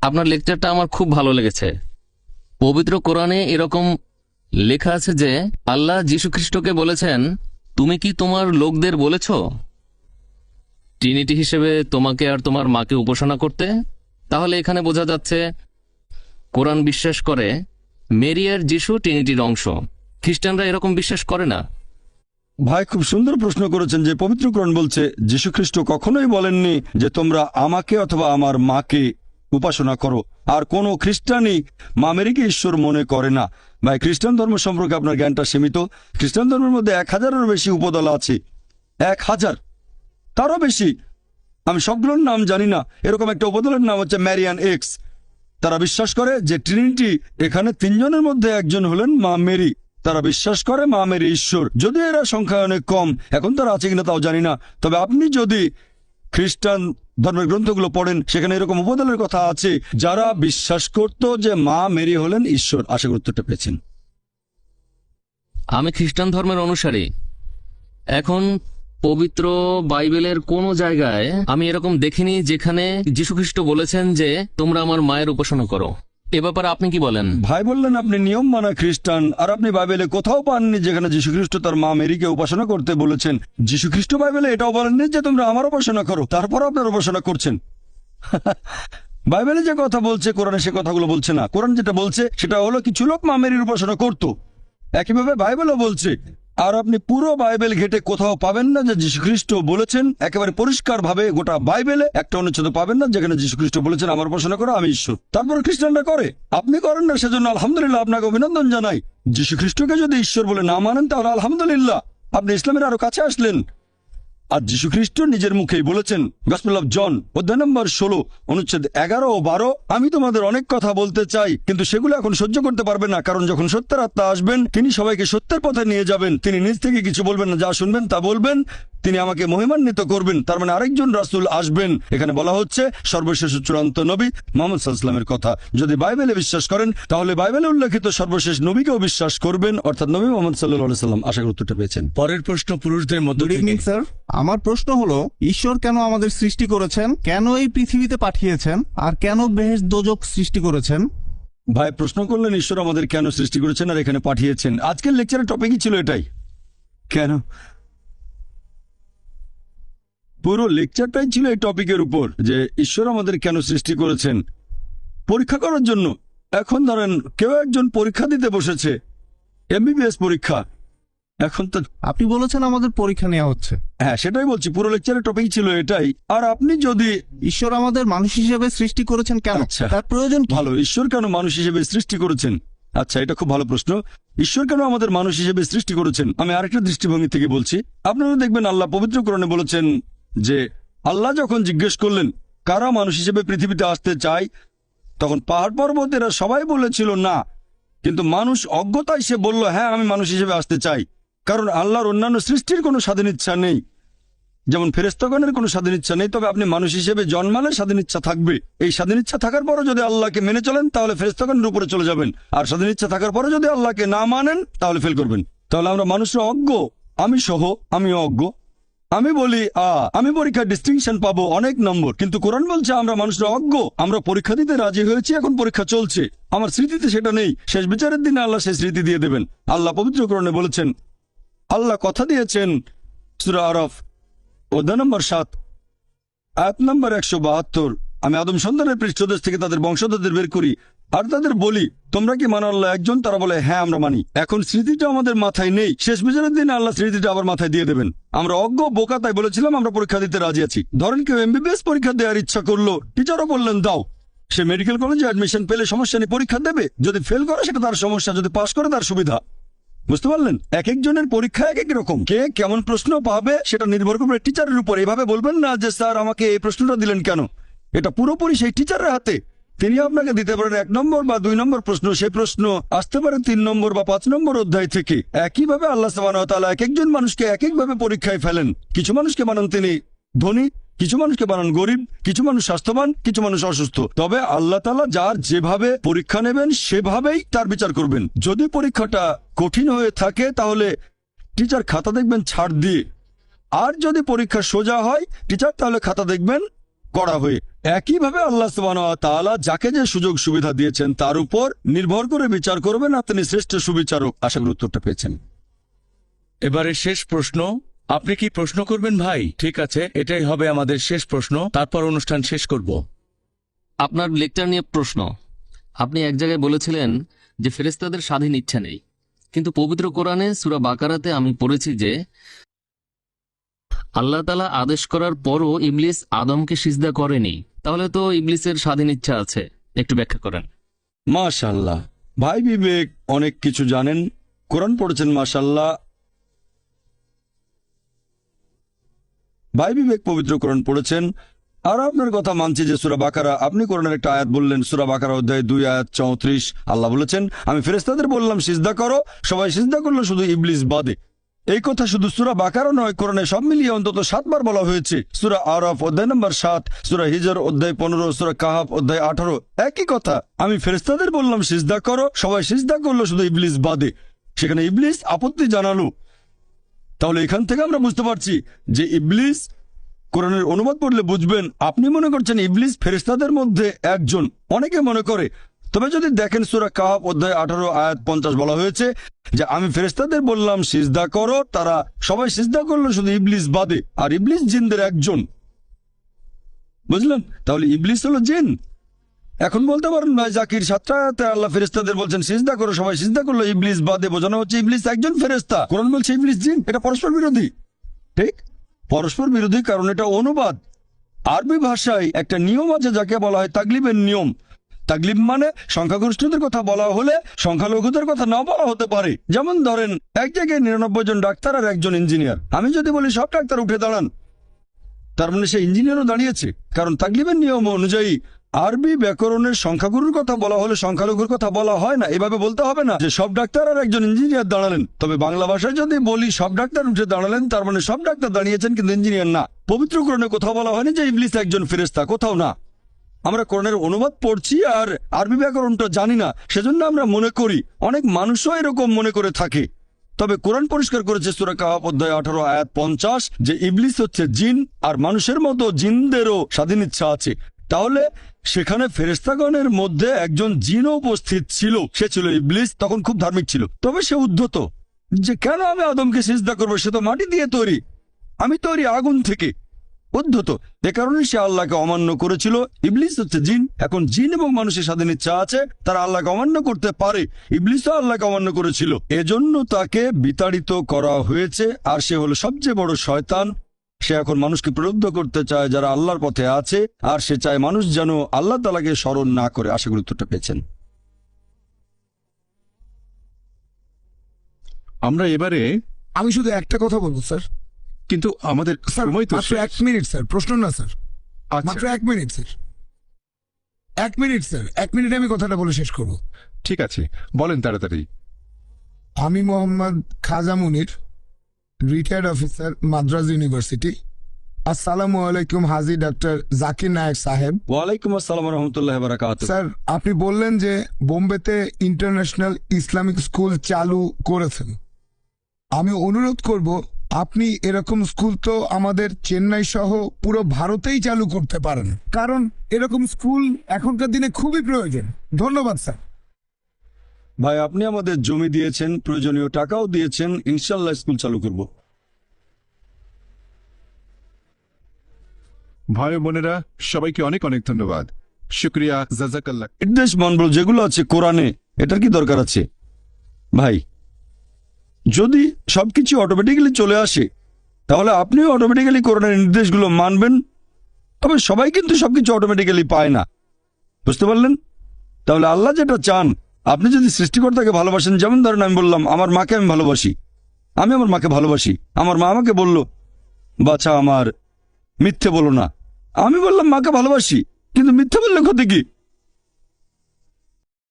আপনার লেকচারটা আমার খুব ভালো লেগেছে। পবিত্র কোরআনে এরকম লেখা আছে যে আল্লাহ যীশু খ্রিস্টকে বলেছেন, তুমি কি তোমার লোকদের বলেছ ট্রিনিটি হিসেবে তোমাকে আর তোমার মাকে উপাসনা করতে? তাহলে এখানে বোঝা যাচ্ছে কোরআন বিশ্বাস করে মেরি আর যীশু ট্রিনিটির অংশ। খ্রিস্টানরা এরকম বিশ্বাস করে না। ভাই খুব সুন্দর প্রশ্ন করেছেন যে পবিত্র কোরআন বলছে যীশু খ্রিস্ট কখনোই বলেননি যে তোমরা আমাকে অথবা আমার মাকে উপাসনা করো। আর কোনো খ্রিস্টানই মা মেরিকে ঈশ্বর মনে করে না। ভাই খ্রিস্টান ধর্ম সম্পর্কে আপনার জ্ঞানটা সীমিত। খ্রিস্টান ধর্মের মধ্যে 1000-এরও বেশি উপদল আছে। 1000, তারও বেশি। আমি সবগুলোর নাম জানি না। এরকম একটা উপদলের নাম হচ্ছে ম্যারিয়ান এক্স। তারা বিশ্বাস করে যে ট্রিনিটি এখানে তিনজনের মধ্যে একজন হলেন মা মেরি। তারা বিশ্বাস করে মা মেরি ঈশ্বর, যদি এরা সংখ্যায় অনেক কম। এখন তারা আছে কিনা তাও জানি না। তবে আপনি যদি খ্রিস্টান ধর্মের গ্রন্থগুলো পড়েন, সেখানে এরকম উপদলের কথা আছে যারা বিশ্বাস করত যে মা মেরি হলেন ঈশ্বর। আশা করি উত্তরটা পেয়েছেন। আমি খ্রিস্টান ধর্মের অনুসারী। এখন পবিত্র বাইবেলের কোন জায়গায় আমি এরকম দেখিনি যেখানে যীশুখ্রিস্ট বলেছেন যে তোমরা আমার মায়ের উপাসনা করো। এ ব্যাপারে আপনি কি বলেন? ভাই বললেন আপনি নিয়ম মানা খ্রিস্টান, আর আপনি বাইবেলে কোথাও পাননি যেখানে যীশুখ্রিস্ট তার মা মেরিকে উপাসনা করতে বলেছেন। যীশুখ্রিস্ট বাইবেলে এটাও বলেননি যে তোমরা আমার উপাসনা করো, তারপর আপনার উপাসনা করছেন। বাইবেলে যে কথা বলছে কোরআনে সে কথাগুলো বলছে না। কোরআন যেটা বলছে সেটা হলো কিছু লোক মা মেরির উপাসনা করতো। একইভাবে বাইবেলও বলছে। আর আপনি পুরো বাইবেল ঘেটে কোথাও পাবেন না যে যীশুখ্রিস্ট বলেছেন একেবারে পরিষ্কারভাবে গোটা বাইবেলে একটা অনুচ্ছেদ পাবেন না যেখানে যীশুখ্রিস্ট বলেছেন আমার উপাসনা করো, আমি ঈশ্বর। তারপর খ্রিস্টানরা করে, আপনি করেন না, সেজন্য আলহামদুলিল্লাহ, আপনাকে অভিনন্দন জানাই। যীশুখ্রিস্টকে যদি ঈশ্বর বলে না মানেন তাহলে আলহামদুলিল্লাহ, আপনি ইসলামের আরো কাছে আসলেন। আর যীশুখ্রিস্ট নিজের মুখেই বলেছেন, গসপেল অফ জন অধ্যায় নম্বর 16 অনুচ্ছেদ 11 ও 12, আমি তোমাদের অনেক কথা বলতে চাই কিন্তু সেগুলো এখন সহ্য করতে পারবে না, কারণ যখন সত্যের আত্মা আসবেন তিনি সবাইকে সত্যের পথে নিয়ে যাবেন। তিনি নিজ থেকে কিছু বলবেন না, যা শুনবেন তা বলবেন। তিনি আমাকে মহিমান্বিত করবেন। তার মানে আরেকজন রাসূল আসবেন। এখানে বলা হচ্ছে সর্বশেষ চূড়ান্ত নবী মুহাম্মদ সাল্লাল্লাহু আলাইহি ওয়াসাল্লামের কথা। যদি বাইবেলে বিশ্বাস করেন তাহলে বাইবেলে উল্লেখিত সর্বশেষ নবীকেও বিশ্বাস করবেন, অর্থাৎ নবী মুহাম্মদ সাল্লাল্লাহু আলাইহি ওয়াসাল্লাম। আশা করি উত্তরটা পেয়েছেন। পরের প্রশ্ন পুরুষদের মধ্য গুড ইভিনিং থেকে। স্যার। আমার প্রশ্ন হলো, ঈশ্বর কেন আমাদের সৃষ্টি করেছেন, কেন এই পৃথিবীতে পাঠিয়েছেন, আর কেন বেহেশত দোজখ সৃষ্টি করেছেন? ভাই প্রশ্ন করলেন ঈশ্বর আমাদের কেন সৃষ্টি করেছেন আর এখানে পাঠিয়েছেন। আজকের লেকচারের টপিকই ছিল এটাই, কেন। পুরো লেকচারটাই ছিল এই টপিকের উপর যে ঈশ্বর আমাদের কেন সৃষ্টি করেছেন, পরীক্ষা করার জন্য। এখন ধরেন কেউ একজন পরীক্ষা দিতে বসেছে, এমবিবিএস পরীক্ষা। এখন তো আপনি বলেছেন আমাদের পরীক্ষা নেওয়া হচ্ছে। হ্যাঁ, সেটাই বলছি, পুরো লেকচারের টপিক ছিল এটাই। আর আপনি যদি ঈশ্বর আমাদের মানুষ হিসেবে সৃষ্টি করেছেন কেন, আচ্ছা। তার প্রয়োজন কি? ভালো, ঈশ্বর কেন মানুষ হিসেবে সৃষ্টি করেছেন? আচ্ছা, এটা খুব ভালো প্রশ্ন। ঈশ্বর কেন আমাদের মানুষ হিসেবে সৃষ্টি করেছেন আমি আরেকটা দৃষ্টিভঙ্গি থেকে বলছি। আপনারা দেখবেন আল্লাহ পবিত্র কোরআনে বলেছেন যে আল্লাহ যখন জিজ্ঞেস করলেন কারা মানুষ হিসেবে পৃথিবীতে আসতে চায়, তখন পাহাড় পর্বতেরা সবাই বলেছিল না, কিন্তু মানুষ অজ্ঞতায় সে বলল হ্যাঁ আমি মানুষ হিসেবে আসতে চাই। কারণ আল্লাহর অন্যান্য সৃষ্টির কোনো স্বাধীন ইচ্ছা নেই, যেমন ফেরেশতাগণের কোনো স্বাধীন ইচ্ছা নেই। তবে আপনি মানুষ হিসেবে জন্মালে স্বাধীন ইচ্ছা থাকবে। এই স্বাধীন ইচ্ছা থাকার পরও যদি আল্লাহকে মেনে চলেন তাহলে ফেরেশতাগণের উপরে চলে যাবেন, আর স্বাধীন ইচ্ছা থাকার পরে যদি আল্লাহকে না মানেন তাহলে ফেল করবেন। তাহলে আমরা মানুষরা অজ্ঞ, আমি সহ, আমিও অজ্ঞ। আমি বলি আমি পরীক্ষায় ডিস্টিংশন পাবো, অনেক নম্বর, কিন্তু কোরআন বলছে আমরা মানুষরা অজ্ঞ। আমরা পরীক্ষা দিতে রাজি হয়েছি, এখন পরীক্ষা চলছে। আমার স্মৃতিতে সেটা নেই, শেষ বিচারের দিনে আল্লাহ সেই স্মৃতি দিয়ে দেবেন। আল্লাহ পবিত্র কোরআনে বলেছেন, আল্লাহ কথা দিয়েছেন সূরা আরাফ অধ্যায় নম্বর 7 আয়াত নম্বর 172, আমি আদম সন্তানের পৃষ্ঠদেশ থেকে তাদের বংশধরদের বের করি আর তাদের বলি তোমরা কি মানো আল্লাহ একজন? তারা বলে হ্যাঁ আমরা মানি। এখন স্মৃতিটা আমাদের মাথায় নেই, শেষ বিচারের দিনে আল্লাহ স্মৃতিটা আবার মাথায় দিয়ে দেবেন। আমরা অজ্ঞ বোকা, তাই বলেছিলাম আমরা পরীক্ষা দিতে রাজি আছি। ধরেন কেউ এমবিবিএস পরীক্ষা দেওয়ার ইচ্ছা করলো, টিচারও বললেন দাও। সে মেডিকেল কলেজে অ্যাডমিশন পেলে সমস্যা নেই, পরীক্ষা দেবে। যদি ফেল করে সেটা তার সমস্যা, যদি পাস করে তার সুবিধা। বুঝতে পারলেন? এক একজনের পরীক্ষা এক এক রকম, কে কেমন প্রশ্ন পাবে সেটা নির্ভর করবে টিচারের উপর। এভাবে বলবেন না যে স্যার আমাকে এই প্রশ্নটা দিলেন কেন, এটা পুরোপুরি সেই টিচারের হাতে। তিনি আপনাকে দিতে পারেন 1 নম্বর বা 2 নম্বর প্রশ্ন, সেই প্রশ্ন আসতে পারে 3 নম্বর বা 5 নম্বর অধ্যায় থেকে। একইভাবে আল্লাহ সুবহানাহু ওয়া তাআলা এক একজন মানুষকে এক একভাবে পরীক্ষায় ফেলেন। কিছু মানুষকে বানান তিনি ধনী, কিছু মানুষকে বানান গরিব, কিছু মানুষ স্বাস্থ্যবান, কিছু মানুষ অসুস্থ। তবে আল্লাহ তাআলা যার যেভাবে পরীক্ষা নেবেন সেভাবেই তার বিচার করবেন। যদি পরীক্ষাটা কঠিন হয়ে থাকে তাহলে টিচার খাতা দেখবেন ছাড় দিয়ে, আর যদি পরীক্ষা সোজা হয় টিচার তাহলে খাতা দেখবেন করা হয়ে একইভাবে আল্লাহ সুবহানাহু ওয়া তাআলা যাকে যে সুযোগ সুবিধা দিয়েছেন তার উপর নির্ভর করে বিচার করবেন। আপনি শ্রেষ্ঠ সুবিচারক। আশা করি উত্তরটা পেয়েছেন। এবারে শেষ প্রশ্ন। আপনি কি প্রশ্ন করবেন ভাই? ঠিক আছে, এটাই হবে আমাদের শেষ প্রশ্ন, তারপর অনুষ্ঠান শেষ করব। আপনার লেকচার নিয়ে প্রশ্ন। আপনি এক জায়গায় বলেছিলেন যে ফেরেশতাদের স্বাধীন ইচ্ছা নেই, কিন্তু পবিত্র কোরআনে সূরা বাকারাতে আমি পড়েছি যে আল্লাহ তাআলা আদেশ করার পরও ইবলিস আদমকে সিজদা করেনি। তাহলে তো ইবলিসের স্বাধীন ইচ্ছা আছে। একটু ব্যাখ্যা করেন। মাশাআল্লাহ, ভাই বিবেক অনেক কিছু জানেন, কোরআন পড়েছেন। মাশাআল্লাহ, ভাই বিবেক পবিত্র কোরআন পড়েছেন। আর আপনার কথা মানছি যে সূরা বাকারা, আপনি কোরআনের একটা আয়াত বললেন, সূরা বাকারা অধ্যায় 2 আয়াত 34, আল্লাহ বলেছেন আমি ফেরেশতাদের বললাম সিজদা করো, সবাই সিজদা করলো শুধু ইবলিস বাদে। এই কথা শুধু সূরা বাকারা নয়, কোরআনে সব মিলিয়ে অন্তত 7 বার বলা হয়েছে। সূরা আরাফ অধ্যায় নম্বর 7, সূরা হিজর অধ্যায় 15, সূরা কাহাফ অধ্যায় 18, একই কথা। আমি ফেরেশতাদের বললাম সিজদা করো, সবাই সিজদা করলো শুধু ইবলিস বাদে। সেখানে ইবলিস আপত্তি জানালো। তাহলে এখান থেকে আমরা বুঝতে পারছি যে ইবলিস, কোরআনের অনুবাদ পড়লে বুঝবেন, আপনি মনে করছেন ইবলিস ফেরেশতাদের মধ্যে একজন, অনেকে মনে করে। তবে যদি দেখেন সূরা কাহাফ অধ্যায় 18 আয়াত 50 বলা হয়েছে যে আমি ফেরেশতাদের বললাম সিজদা করো, তারা সবাই সিজদা করলো শুধু ইবলিস বাদে। আর ইবলিস জিনদের একজন। বুঝলেন? তাহলে ইবলিস হলো জিন। এখন বলতে পারেন ভাই জাকির 7 আয়াতে আল্লাহ ফেরেশতাদের বলছেন সিজদা করো, সবাই সিজদা করলো ইবলিস বাদে, বোঝানো হচ্ছে ইবলিস একজন ফেরেশতা। কোরআন বলছে ইবলিস জিন। এটা পরস্পর বিরোধী। ঠিক পরস্পর বিরোধী, কারণ এটা অনুবাদ। আরবি ভাষায় একটা নিয়ম আছে যাকে বলা হয় তাগলিবের নিয়ম। তাগলিব মানে সংখ্যাগরিষ্ঠদের কথা বলা হলে সংখ্যালঘুদের কথা না বলা হতে পারে। যেমন ধরেন এক জায়গায় 99 জন ডাক্তার আর একজন ইঞ্জিনিয়ার। আমি যদি বলি সব ডাক্তার উঠে দাঁড়ান, তার মানে সে ইঞ্জিনিয়ারও দাঁড়িয়েছে। কারণ তাগলিবের নিয়ম অনুযায়ী আরবি ব্যাকরণের সংখ্যাগুরুর কথা বলা হলে সংখ্যালঘুর কথা বলা হয় না। এভাবে বলতে হবে না যে সব ডাক্তার আর একজন ইঞ্জিনিয়ার দাঁড়ালেন। তবে বাংলা ভাষায় যদি বলি সব ডাক্তার উঠে দাঁড়ালেন, তার মানে সব ডাক্তার দাঁড়িয়েছেন কিন্তু ইঞ্জিনিয়ার না। পবিত্র কোরআনে কোথাও বলা হয়নি যে ইবলিস একজন ফেরেশতা, কোথাও না। আমরা কোরআনের অনুবাদ পড়ছি আর আরবি ব্যাকরণটা জানি না, সেজন্য আমরা মনে করি, অনেক মানুষও এরকম মনে করে থাকে। তবে কোরআন পরিষ্কার করেছে সূরা কাহাফ অধ্যায় 18 আয়াত 50 যে ইবলিস হচ্ছে জিন, আর মানুষের মতো জিনদেরও স্বাধীন ইচ্ছা আছে। তাহলে সেখানে ফেরেশতাগণের মধ্যে একজন জিনও উপস্থিত ছিল, সে ছিল ইবলিস। তখন খুব ধার্মিক ছিল। তবে সে উদ্ধত যে কেন আমি আদমকে সিজদা করবো, সে তো মাটি দিয়ে তৈরি, আমি তৈরি আগুন থেকে। উদ্ধত। এ কারণে সে আল্লাহকে অমান্য করেছিল। ইবলিস হচ্ছে জিন। এখন জিন এবং মানুষের স্বাধীন ইচ্ছা আছে, তারা আল্লাহকে অমান্য করতে পারে। ইবলিসও আল্লাহকে অমান্য করেছিল, এজন্য তাকে বিতাড়িত করা হয়েছে। আর সে হলো সবচেয়ে বড় শয়তান। সে এখন মানুষকে প্রলুব্ধ করতে চায় যারা আল্লাহর পথে আছে, আর সে চায় মানুষ যেন আল্লাহ তাআলাকে স্মরণ না করে। আশা করি উত্তরটা পেয়েছেন। আমরা এবারে আমি শুধু একটা কথা বলবো স্যার। কিন্তু আমাদের স্যার সময় তো মাত্র শেষ। 1 মিনিট স্যার, প্রশ্ন না স্যার, আচ্ছা মাত্র 1 মিনিট স্যার। 1 মিনিট স্যার, 1 মিনিটে আমি কথাটা বলে শেষ করব। ঠিক আছে, বলেন তাড়াতাড়ি। আমি মোহাম্মদ খাজা মুনির, রিটায়ার্ড অফিসার, মাদ্রাজ ইউনিভার্সিটি। আসসালামু আলাইকুম হাজি ডক্টর জাকির নায়েক সাহেব। ওয়ালাইকুম আসসালাম রহমতুল্লাহ বারাকাতুহু। স্যার আপনি বললেন যে বোম্বেতে ইন্টারন্যাশনাল ইসলামিক স্কুল চালু করেছেন। আমি অনুরোধ করব আপনি এরকম স্কুল তো আমাদের চেন্নাই সহ পুরো ভারতেই চালু করতে পারেন, কারণ এরকম স্কুল এখনকার দিনে খুবই প্রয়োজন। ধন্যবাদ স্যার। ভাই আপনি আমাদের জমি দিয়েছেন, প্রয়োজনীয় টাকাও দিয়েছেন, ইনশাল্লাহ স্কুল চালু করব। ভাই ও বোনেরা, সবাইকে অনেক অনেক ধন্যবাদ। শুক্রিয়া, জাজাকাল্লাহ। নির্দেশ মানবল যেগুলো আছে কোরআনে, এটার কি দরকার আছে ভাই? যদি সবকিছু অটোমেটিক্যালি চলে আসে, তাহলে আপনিও অটোমেটিক্যালি কোরআনের নির্দেশগুলো মানবেন। তবে সবাই কিন্তু সবকিছু অটোমেটিক্যালি পায় না, বুঝতে পারলেন? তাহলে আল্লাহ যেটা চান, আপনি যদি সৃষ্টিকর্তাকে ভালোবাসেন, যেমন ধরেন আমি বললাম আমার মাকে আমি ভালোবাসি, আমি আমার মাকে ভালোবাসি। আমার মা আমাকে বলল বাছা আমার মিথ্যে বলো না, আমি বললাম মাকে ভালোবাসি, কিন্তু মিথ্যে বললে ক্ষতি কি?